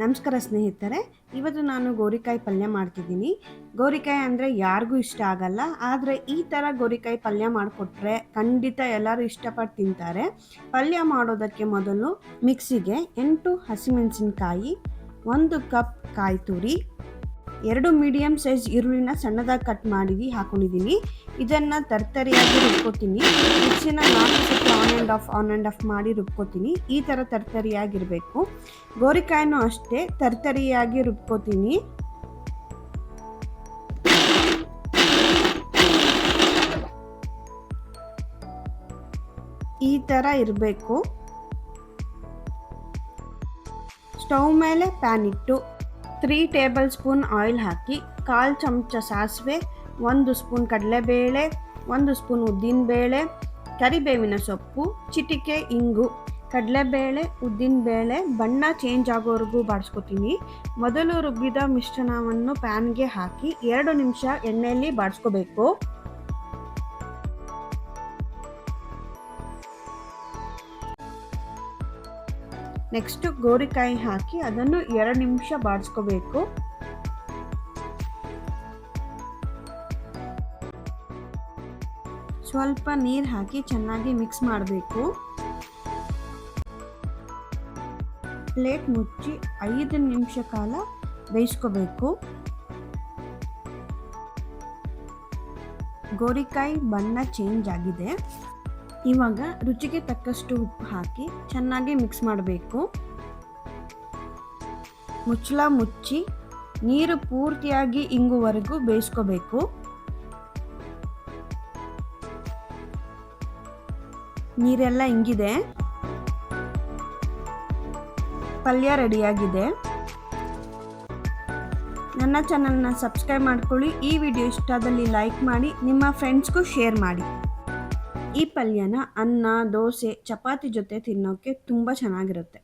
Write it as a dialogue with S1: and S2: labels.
S1: ನಮಸ್ಕಾರ ಸ್ನೇಹಿತರೆ, ಇವತ್ತು ನಾನು ಗೋರಿಕಾಯಿ ಪಲ್ಯ ಮಾಡ್ತಿದ್ದೀನಿ. ಗೋರಿಕಾಯಿ ಅಂದರೆ ಯಾರಿಗೂ ಇಷ್ಟ ಆಗಲ್ಲ, ಆದರೆ ಈ ಥರ ಗೋರಿಕಾಯಿ ಪಲ್ಯ ಮಾಡಿಕೊಟ್ರೆ ಖಂಡಿತ ಎಲ್ಲರೂ ಇಷ್ಟಪಟ್ಟು ತಿಂತಾರೆ. ಪಲ್ಯ ಮಾಡೋದಕ್ಕೆ ಮೊದಲು ಮಿಕ್ಸಿಗೆ 8 ಹಸಿಮೆಣಸಿನಕಾಯಿ, 1 ಕಪ್ ಕಾಯಿ ತುರಿ, 2 ಮೀಡಿಯಮ್ ಸೈಜ್ ಈರುಳ್ಳಿನ ಸಣ್ಣದಾಗಿ ಕಟ್ ಮಾಡಿ ಹಾಕೊಂಡಿದ್ದೀನಿ. ಇದನ್ನು ತರ್ತರಿಯಾಗಿ ರುಬ್ಕೋತೀನಿ. ಮಿಕ್ಸಿನ 4 ಸತಿ ಆನ್ ಆ್ಯಂಡ್ ಆಫ್ ಮಾಡಿ ರುಬ್ಕೋತೀನಿ. ಈ ಥರ ತರ್ತರಿಯಾಗಿರಬೇಕು. ಗೋರಿಕಾಯಿನೂ ಅಷ್ಟೇ ತರ್ತರಿಯಾಗಿ ರುಬ್ಕೋತೀನಿ. ಈ ಥರ ಇರಬೇಕು. ಸ್ಟವ್ ಮೇಲೆ ಪ್ಯಾನ್ ಇಟ್ಟು 3 ಟೇಬಲ್ ಸ್ಪೂನ್ ಆಯಿಲ್ ಹಾಕಿ 1/4 ಚಮಚ ಸಾಸಿವೆ, 1 ಸ್ಪೂನ್ ಕಡಲೆಬೇಳೆ, 1 ಸ್ಪೂನ್ ಉದ್ದಿನಬೇಳೆ, ಕರಿಬೇವಿನ ಸೊಪ್ಪು, ಚಿಟಿಕೆ ಇಂಗು. ಕಡಲೆಬೇಳೆ ಉದ್ದಿನಬೇಳೆ ಬಣ್ಣ ಚೇಂಜ್ ಆಗೋವರೆಗೂ ಬಾಡಿಸ್ಕೊತೀನಿ. ಮೊದಲು ರುಬ್ಬಿದ ಮಿಶ್ರಣವನ್ನು ಪ್ಯಾನ್ಗೆ ಹಾಕಿ 2 ನಿಮಿಷ ಎಣ್ಣೆಯಲ್ಲಿ ಬಾಡಿಸ್ಕೋಬೇಕು. ನೆಕ್ಸ್ಟ್ ಗೋರಿಕಾಯಿ ಹಾಕಿ ಅದನ್ನು 2 ನಿಮಿಷ ಬಾಡಿಸ್ಕೋಬೇಕು. ಸ್ವಲ್ಪ ನೀರು ಹಾಕಿ ಚೆನ್ನಾಗಿ ಮಿಕ್ಸ್ ಮಾಡಬೇಕು. ಪ್ಲೇಟ್ ಮುಚ್ಚಿ 5 ನಿಮಿಷ ಕಾಲ ಬೇಯಿಸ್ಕೋಬೇಕು. ಗೋರಿಕಾಯಿ ಬಣ್ಣ ಚೇಂಜ್ ಆಗಿದೆ. ಇವಾಗ ರುಚಿಗೆ ತಕ್ಕಷ್ಟು ಉಪ್ಪು ಹಾಕಿ ಚೆನ್ನಾಗಿ ಮಿಕ್ಸ್ ಮಾಡಬೇಕು. ಮುಚ್ಚಳ ಮುಚ್ಚಿ ನೀರು ಪೂರ್ತಿಯಾಗಿ ಇಂಗುವರೆಗೂ ಬೇಯಿಸ್ಕೋಬೇಕು. ನೀರೆಲ್ಲ ಇಂಗಿದೆ. ಪಲ್ಯ ರೆಡಿಯಾಗಿದೆ. ನನ್ನ ಚಾನಲ್ನ ಸಬ್ಸ್ಕ್ರೈಬ್ ಮಾಡ್ಕೊಳ್ಳಿ. ಈ ವಿಡಿಯೋ ಇಷ್ಟದಲ್ಲಿ ಲೈಕ್ ಮಾಡಿ, ನಿಮ್ಮ ಫ್ರೆಂಡ್ಸ್ಗೂ ಶೇರ್ ಮಾಡಿ. ಈ ಪಲ್ಯನ ಅನ್ನ, ದೋಸೆ, ಚಪಾತಿ ಜೊತೆ ತಿನ್ನೋಕ್ಕೆ ತುಂಬ ಚೆನ್ನಾಗಿರುತ್ತೆ.